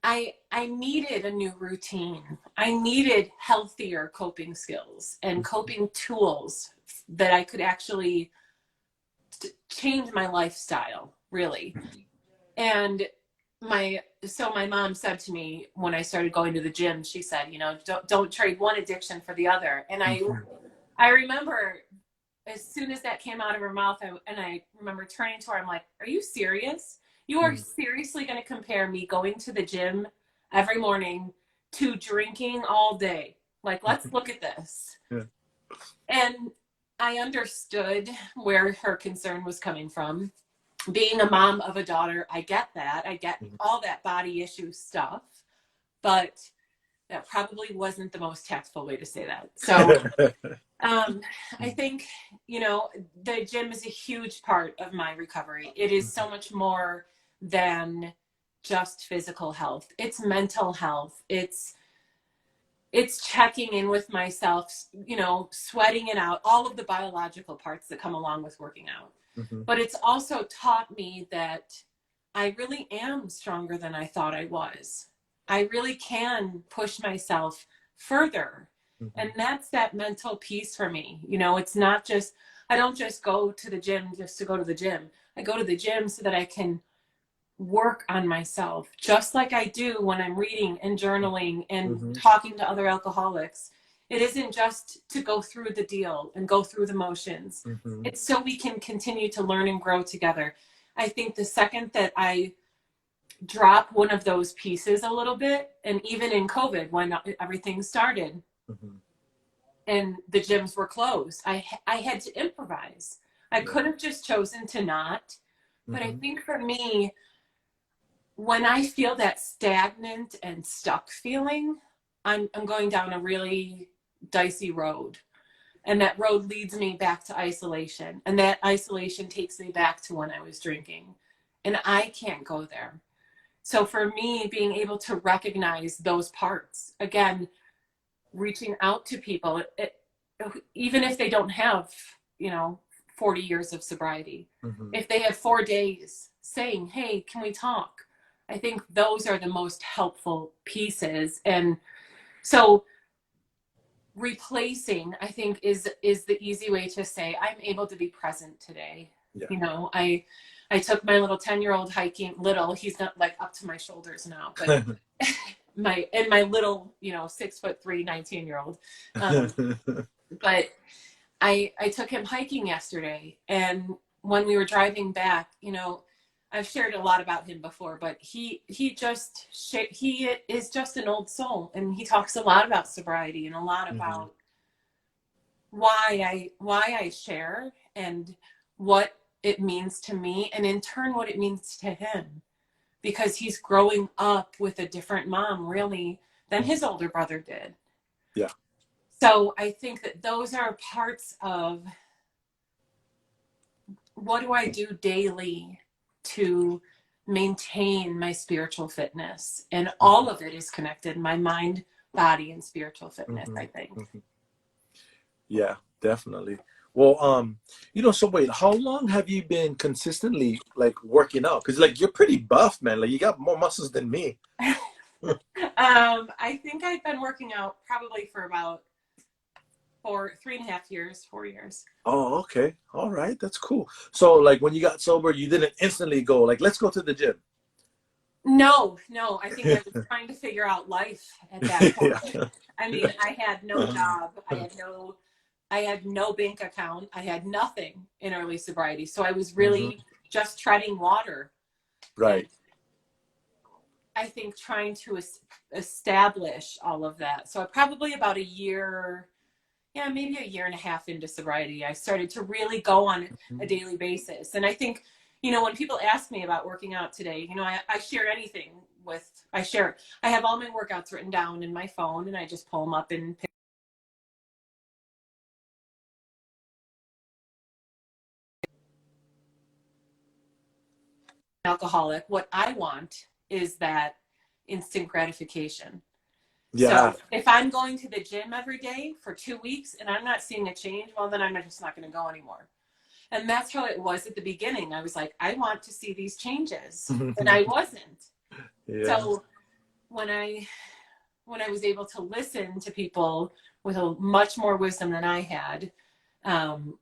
B: I needed a new routine. I needed healthier coping skills and coping tools that I could actually change my lifestyle, really. And my mom said to me when I started going to the gym, she said, don't trade one addiction for the other. And I remember as soon as that came out of her mouth, I remember turning to her, I'm like, are you serious? You are seriously going to compare me going to the gym every morning to drinking all day? Like, let's look at this. Yeah. And I understood where her concern was coming from. Being a mom of a daughter, I get that. I get all that body issue stuff, but that probably wasn't the most tactful way to say that. So I think, the gym is a huge part of my recovery. It is so much more than just physical health. It's mental health. It's checking in with myself, sweating it out, all of the biological parts that come along with working out. But it's also taught me that I really am stronger than I thought I was. I really can push myself further. And that's that mental piece for me. It's not just, I don't just go to the gym just to go to the gym. I go to the gym so that I can work on myself, just like I do when I'm reading and journaling and talking to other alcoholics. It isn't just to go through the deal and go through the motions. It's so we can continue to learn and grow together. I think the second that I drop one of those pieces a little bit, and even in COVID, when everything started and the gyms were closed, I had to improvise. I could have just chosen to not, but I think for me, when I feel that stagnant and stuck feeling, I'm going down a really dicey road. And that road leads me back to isolation. And that isolation takes me back to when I was drinking. And I can't go there. So for me, being able to recognize those parts, again, reaching out to people, even if they don't have, 40 years of sobriety, if they have 4 days saying, hey, can we talk? I think those are the most helpful pieces. And so replacing, I think, is the easy way to say I'm able to be present today. I took my little 10-year-old hiking. He's not like up to my shoulders now, but my little 6'3" 19-year-old. But I took him hiking yesterday, and when we were driving back, I've shared a lot about him before, but he is just an old soul, and he talks a lot about sobriety and a lot about why I share and what it means to me, and in turn what it means to him, because he's growing up with a different mom really than his older brother did.
A: Yeah.
B: So I think that those are parts of what do I do daily to maintain my spiritual fitness, and all of it is connected, my mind, body, and spiritual fitness. I think.
A: Yeah, definitely. Well, so wait, how long have you been consistently like working out? Because like you're pretty buff, man. Like you got more muscles than me.
B: I think I've been working out probably for about 3.5 years, 4 years.
A: Oh, okay. All right. That's cool. So like when you got sober, you didn't instantly go like, let's go to the gym.
B: No. I think I was trying to figure out life at that point. Yeah. I mean, I had no job. I had no bank account. I had nothing in early sobriety. So I was really just treading water.
A: Right.
B: And I think trying to establish all of that. So probably about a year, maybe a year and a half into sobriety, I started to really go on a daily basis. And I think, when people ask me about working out today, I share anything I have all my workouts written down in my phone, and I just pull them up and pick. Alcoholic, what I want is that instant gratification. Yeah. So if I'm going to the gym every day for 2 weeks and I'm not seeing a change, well, then I'm just not going to go anymore. And that's how it was at the beginning. I was like, I want to see these changes, and I wasn't. Yeah. So when I was able to listen to people with a much more wisdom than I had, I'm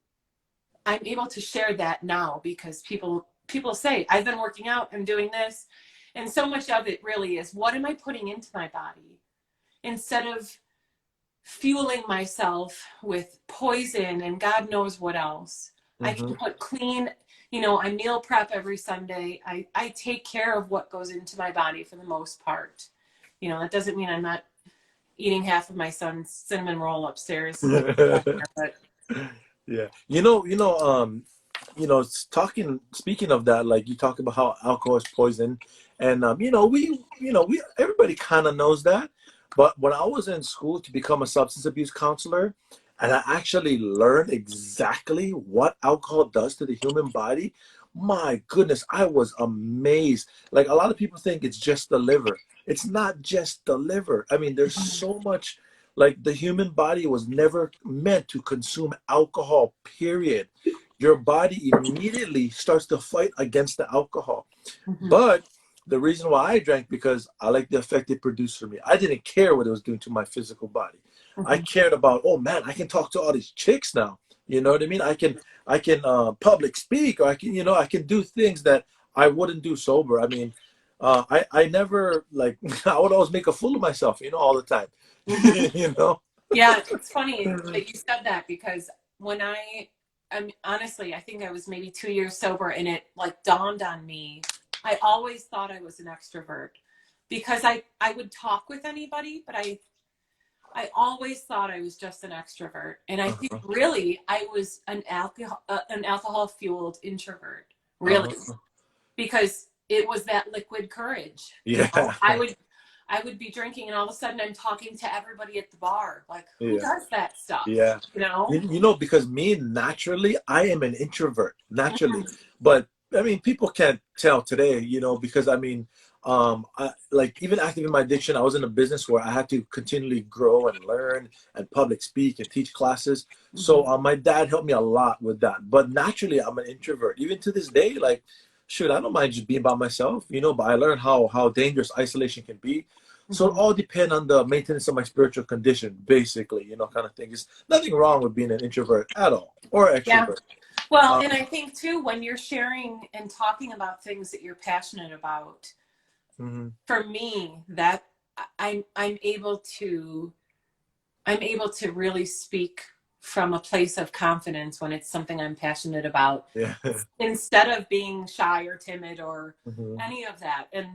B: able to share that now, because people say, I've been working out, I'm doing this. And so much of it really is, what am I putting into my body? Instead of fueling myself with poison and God knows what else, I can put clean, I meal prep every Sunday. I take care of what goes into my body for the most part. That doesn't mean I'm not eating half of my son's cinnamon roll upstairs. But
A: Yeah. Speaking of that, like you talked about how alcohol is poison, and everybody kind of knows that. But when I was in school to become a substance abuse counselor, and I actually learned exactly what alcohol does to the human body, my goodness, I was amazed. Like a lot of people think it's just the liver. It's not just the liver. I mean, there's so much. Like the human body was never meant to consume alcohol, period. Your body immediately starts to fight against the alcohol.
B: Mhm.
A: But the reason why I drank, because I like the effect it produced for me. I didn't care what it was doing to my physical body. I
B: Mhm.
A: cared about, oh man, I can talk to all these chicks now. You know what I mean? I can public speak, or I can do things that I wouldn't do sober. I mean, I never like I would always make a fool of myself, all the time.
B: Mhm.
A: you know?
B: Yeah, it's funny that you said that because when honestly, I think I was maybe 2 years sober and it like dawned on me. I always thought I was an extrovert because I would talk with anybody, but I always thought I was just an extrovert. And I think
A: Uh-huh.
B: really I was an alcohol fueled introvert, really,
A: Uh-huh.
B: because it was that liquid courage.
A: Yeah.
B: I would be drinking and all of a sudden I'm talking to everybody at the bar. Like, who
A: Yeah.
B: does that stuff?
A: Yeah.
B: You know?
A: Because me naturally, I am an introvert naturally, but I mean, people can't tell today, because I mean, like even active in my addiction, I was in a business where I had to continually grow and learn and public speak and teach classes. So
B: Mhm.
A: my dad helped me a lot with that. But naturally, I'm an introvert. Even to this day, like, shoot, I don't mind just being by myself, but I learned how dangerous isolation can be. So it
B: Mhm.
A: all depend on the maintenance of my spiritual condition, basically, kind of thing. There's nothing wrong with being an introvert at all or
B: Yeah.
A: extrovert.
B: Well,
A: Uh,
B: and I think too, when you're sharing and talking about things that you're passionate about,
A: mhm.
B: for me, that I'm able to really speak from a place of confidence when it's something I'm passionate about
A: Yeah.
B: instead of being shy or timid or
A: Mhm.
B: any of that. And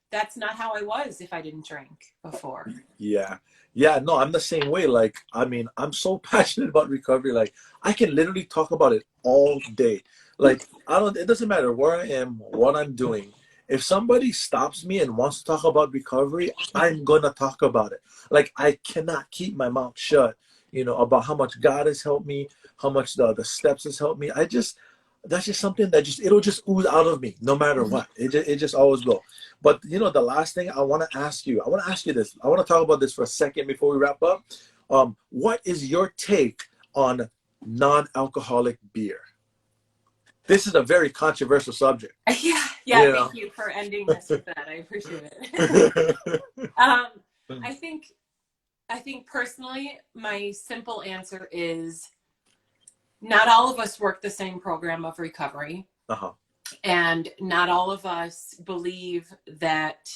B: that's not how I was if I didn't drink before.
A: Yeah. Yeah, no, I'm the same way. Like, I mean, I'm so passionate about recovery. Like, I can literally talk about it all day. Like, it doesn't matter where I am, what I'm doing. If somebody stops me and wants to talk about recovery, I'm gonna talk about it. Like, I cannot keep my mouth shut, about how much God has helped me, how much the steps has helped me. That's just something that it'll just ooze out of me no matter what. It just always will. But the last thing I want to ask you, this. I want to talk about this for a second before we wrap up. What is your take on non-alcoholic beer? This is a very controversial subject.
B: Yeah, yeah.
A: You know.
B: Thank you for ending this with that. I appreciate it. um, I think, personally, my simple answer is not all of us work the same program of recovery,
A: Uh-huh.
B: and not all of us believe that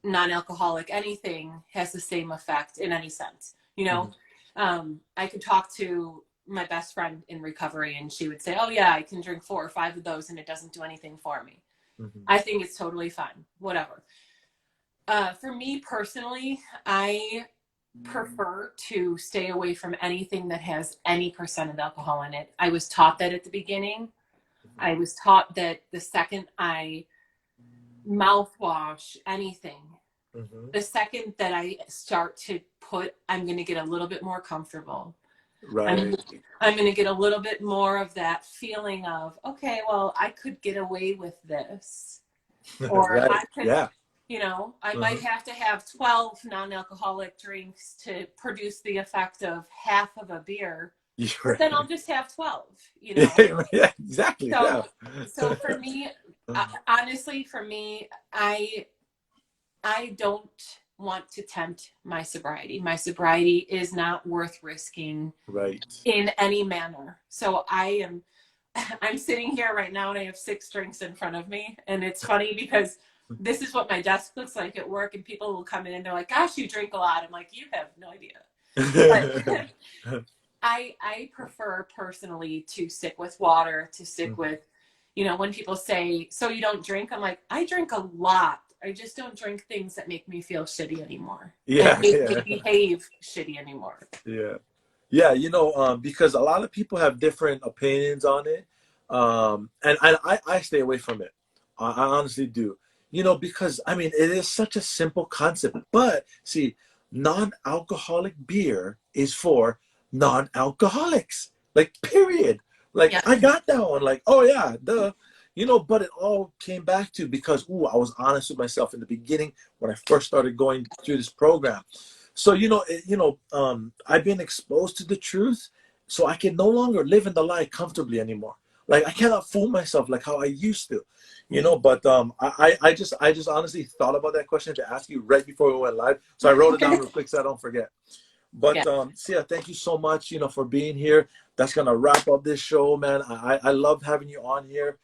B: non-alcoholic anything has the same effect in any sense.
A: Mhm.
B: I could talk to my best friend in recovery and she would say, oh yeah, I can drink 4 or 5 of those and it doesn't do anything for me.
A: Mhm.
B: I think it's totally fine, whatever. For me personally, I prefer to stay away from anything that has any percent of alcohol in it. I was taught that at the beginning. I was taught that the second I mouthwash anything,
A: Mhm.
B: the second that I start to I'm going to get a little bit more comfortable. I'm,
A: Right.
B: I'm going to get a little bit more of that feeling of, okay, well, I could get away with this. Or
A: Right.
B: I could,
A: Yeah.
B: I might
A: Uh-huh.
B: have to have 12 non-alcoholic drinks to produce the effect of half of a beer, but
A: You're
B: then I'll
A: right.
B: just have 12,
A: Yeah, exactly. Yeah.
B: So for me, honestly, for me, I don't want to tempt my sobriety. My sobriety is not worth risking
A: Right.
B: in any manner. So I'm sitting here right now and I have 6 drinks in front of me. And it's funny because this is what my desk looks like at work, and people will come in and they're like, gosh, you drink a lot. I'm like, you have no idea. But I prefer personally to stick with water, to stick with, when people say, so you don't drink? I'm like, I drink a lot. I just don't drink things that make me feel shitty anymore and
A: Yeah,
B: make me
A: yeah,
B: behave shitty anymore.
A: yeah. Yeah, because a lot of people have different opinions on it, and I stay away from it. I honestly do. Because I mean, it is such a simple concept. But see, non-alcoholic beer is for non-alcoholics. Like, period. Like,
B: Yeah.
A: I got that one. Like, oh yeah, duh. But it all came back to because I was honest with myself in the beginning when I first started going through this program. So I've been exposed to the truth, so I can no longer live in the lie comfortably anymore. Like I cannot fool myself like how I used to, But I just honestly thought about that question to ask you right before we went live, so I wrote it down real quick so I don't forget. But
B: Yeah.
A: Sia, thank you so much, for being here. That's gonna wrap up this show, man. I loved having you on here.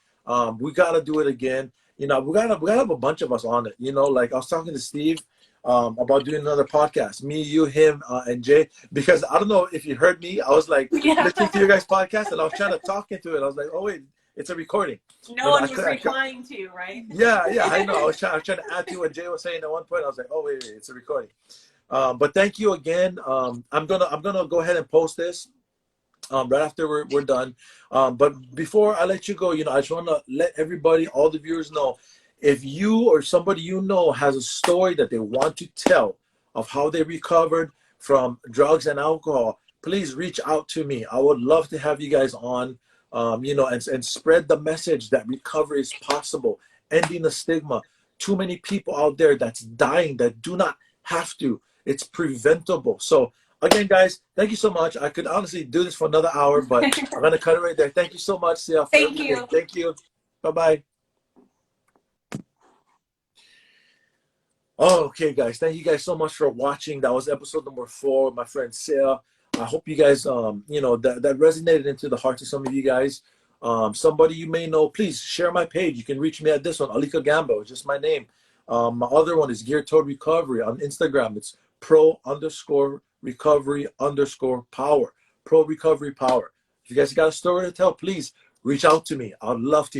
A: We gotta do it again. We gotta have a bunch of us on it. Like I was talking to Steve about doing another podcast. Me, you, him, and Jay. Because I don't know if you heard me. I was like
B: Yeah.
A: listening to your guys' podcast, and I was trying to talk into it. I was like, oh wait, it's a recording.
B: No one was replying to you, right?
A: Yeah, I know. I was trying to add to what Jay was saying at one point. I was like, oh wait, it's a recording. But thank you again. I'm gonna go ahead and post this right after we're done. But before I let you go, I just want to let everybody, all the viewers know, if you or somebody has a story that they want to tell of how they recovered from drugs and alcohol, please reach out to me. I would love to have you guys on, and spread the message that recovery is possible, ending the stigma. Too many people out there that's dying that do not have to. It's preventable. So again, guys, thank you so much. I could honestly do this for another hour, but I'm going to cut it right there. Thank you so much, Sia, for
B: Thank
A: everything.
B: you.
A: Thank you. Bye-bye. Okay, guys. Thank you guys so much for watching. That was episode number 4 with my friend Sia. I hope you guys, that resonated into the hearts of some of you guys. Somebody you may know, please share my page. You can reach me at this one, Alika Gambo. It's just my name. My other one is Geared Toward Recovery on Instagram. It's pro_recovery_power. Pro Recovery Power. If you guys got a story to tell, please reach out to me. I'd love to hear.